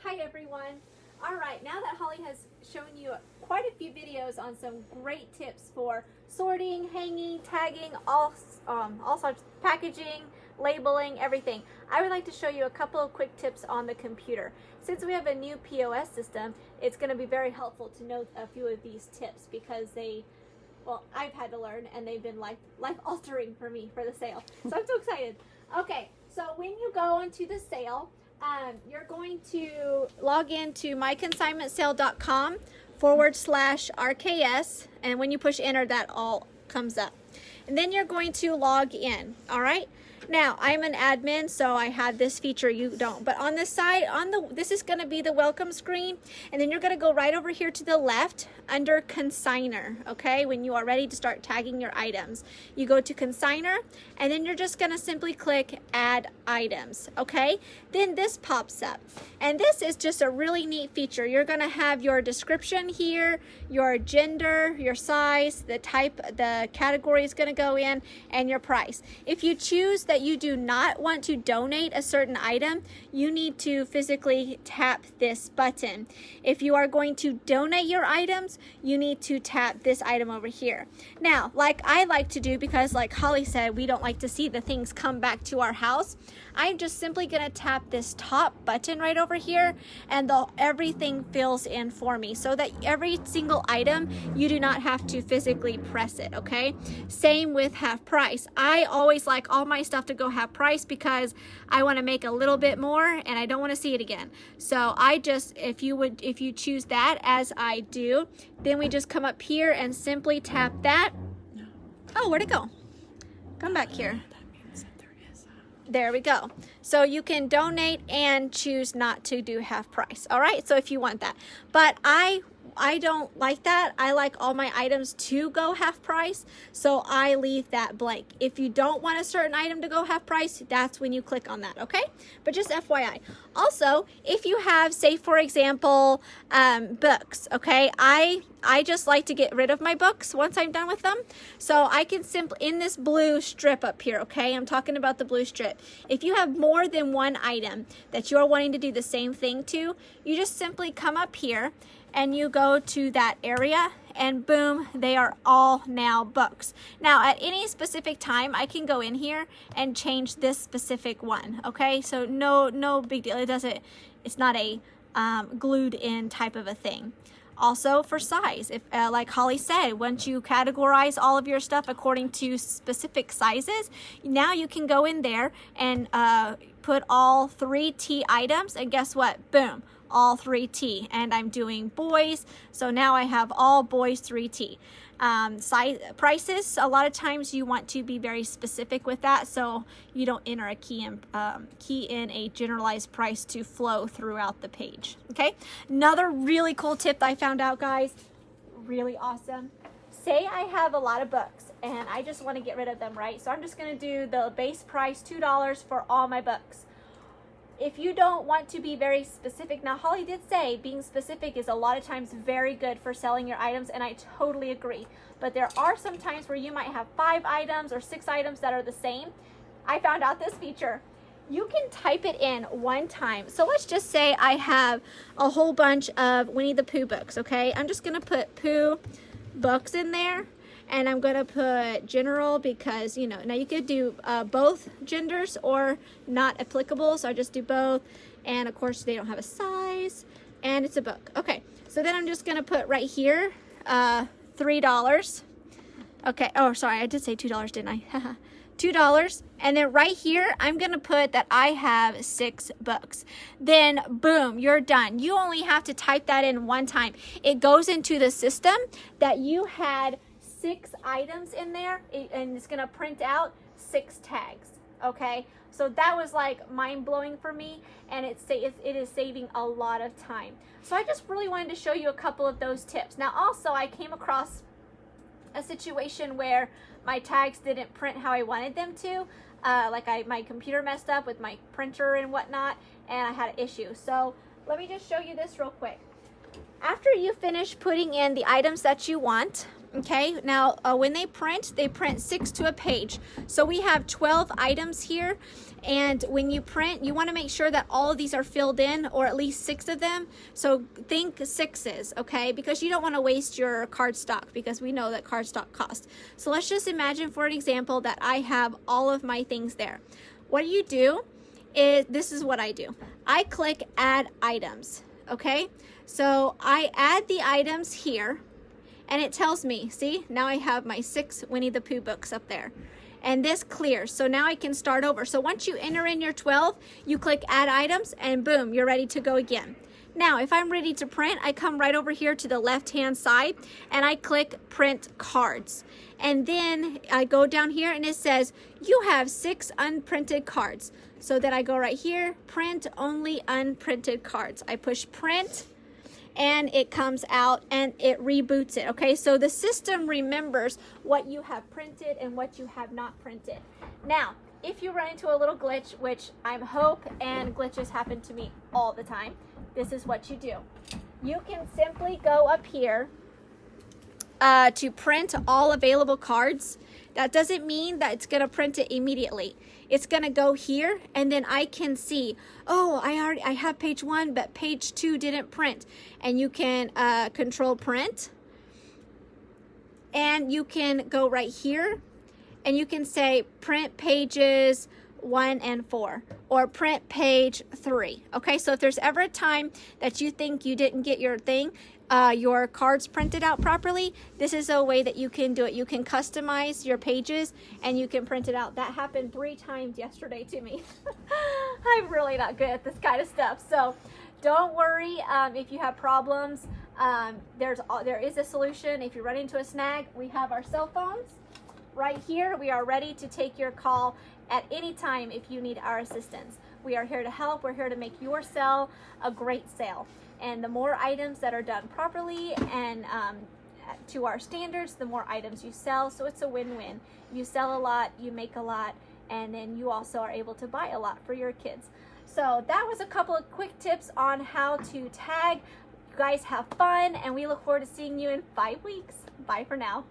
Hi everyone. All right, now that Holly has shown you quite a few videos on some great tips for sorting, hanging, tagging, all sorts, packaging, labeling, everything, I would like to show you a couple of quick tips on the computer. Since we have a new POS system, it's going to be very helpful to know a few of these tips because I've had to learn and they've been life altering for me for the sale. So I'm so excited. Okay, so when you go onto the sale, you're going to log into myconsignmentsale.com/RKS, and when you push enter, that all comes up. And then you're going to log in. All right. Now, I'm an admin, so I have this feature, you don't. But on this side, this is going to be the welcome screen. And then you're going to go right over here to the left under consigner, okay? When you are ready to start tagging your items. You go to consigner, and then you're just going to simply click add items, okay? Then this pops up. And this is just a really neat feature. You're going to have your description here, your gender, your size, the type, the category is going to go in, and your price. If you choose that you do not want to donate a certain item, you need to physically tap this button. If you are going to donate your items, you need to tap this item over here. Now, like I like to do, because like Holly said, we don't like to see the things come back to our house, I'm just simply going to tap this top button right over here, and everything fills in for me, so that every single item, you do not have to physically press it, okay? Same with half price. I always like all my stuff to go half price because I want to make a little bit more and I don't want to see it again. So I just, if you choose that as I do, then we just come up here and simply tap that. Oh, where'd it go? Come back here. There we go. So you can donate and choose not to do half price. All right. So if you want that, but I don't like that. I like all my items to go half price, so I leave that blank. If you don't want a certain item to go half price, that's when you click on that, okay? But just FYI. Also, if you have, say for example, books, okay? I just like to get rid of my books once I'm done with them. So I can simply, in this blue strip up here, okay? I'm talking about the blue strip. If you have more than one item that you're wanting to do the same thing to, you just simply come up here and you go to that area, and boom, they are all now books. Now, at any specific time, I can go in here and change this specific one, okay? So no big deal. It's not a glued in type of a thing. Also for size, if like Holly said, once you categorize all of your stuff according to specific sizes, now you can go in there and put all 3T items, and guess what? Boom, all 3T. And I'm doing boys, so now I have all boys 3T. Size prices, a lot of times you want to be very specific with that, so you don't enter a key in a generalized price to flow throughout the page. Okay, another really cool tip that I found out, guys, really awesome. Say I have a lot of books and I just want to get rid of them, right? So I'm just going to do the base price $2 for all my books. If you don't want to be very specific, now Holly did say being specific is a lot of times very good for selling your items, and I totally agree. But there are some times where you might have 5 items or 6 items that are the same. I found out this feature. You can type it in one time. So let's just say I have a whole bunch of Winnie the Pooh books, okay? I'm just gonna put Pooh books in there. And I'm going to put general because, you know, now you could do both genders or not applicable. So I just do both. And of course, they don't have a size. And it's a book. Okay. So then I'm just going to put right here $3. Okay. Oh, sorry. I did say $2, didn't I? $2. And then right here, I'm going to put that I have 6 books. Then boom, you're done. You only have to type that in one time. It goes into the system that you had 6 items in there, and it's gonna print out 6 tags. Okay, so that was like mind-blowing for me, and it is saving a lot of time. So I just really wanted to show you a couple of those tips. Now also, I came across a situation where my tags didn't print how I wanted them to, my computer messed up with my printer and whatnot, and I had an issue. So let me just show you this real quick. After you finish putting in the items that you want, okay, now when they print 6 to a page. So we have 12 items here, and when you print, you want to make sure that all of these are filled in, or at least 6 of them. So think 6s, okay, because you don't want to waste your card stock, because we know that card stock costs. So let's just imagine, for an example, that I have all of my things there. What you do is, this is what I do. I click add items, okay? So I add the items here, and it tells me, see, now I have my 6 Winnie the Pooh books up there. And this clears, so now I can start over. So once you enter in your 12, you click add items, and boom, you're ready to go again. Now, if I'm ready to print, I come right over here to the left-hand side, and I click print cards. And then I go down here, and it says, you have 6 unprinted cards. So then I go right here, print only unprinted cards. I push print, and it comes out and it reboots it, okay? So the system remembers what you have printed and what you have not printed. Now, if you run into a little glitch, which I'm hope, and glitches happen to me all the time, this is what you do. You can simply go up here to print all available cards. That doesn't mean that it's gonna print it immediately. It's gonna go here, and then I can see, oh, I have page 1, but page 2 didn't print. And you can control print, and you can go right here, and you can say print pages 1 and 4, or print page 3. Okay, so if there's ever a time that you think you didn't get your thing, your cards printed out properly, this is a way that you can do it. You can customize your pages, and you can print it out. That happened 3 times yesterday to me. I'm really not good at this kind of stuff. So don't worry if you have problems. There is a solution. If you run into a snag, we have our cell phones right here. We are ready to take your call at any time if you need our assistance. We are here to help. We're here to make your sale a great sale. And the more items that are done properly and to our standards, the more items you sell. So it's a win-win. You sell a lot, you make a lot, and then you also are able to buy a lot for your kids. So that was a couple of quick tips on how to tag. You guys have fun, and we look forward to seeing you in 5 weeks. Bye for now.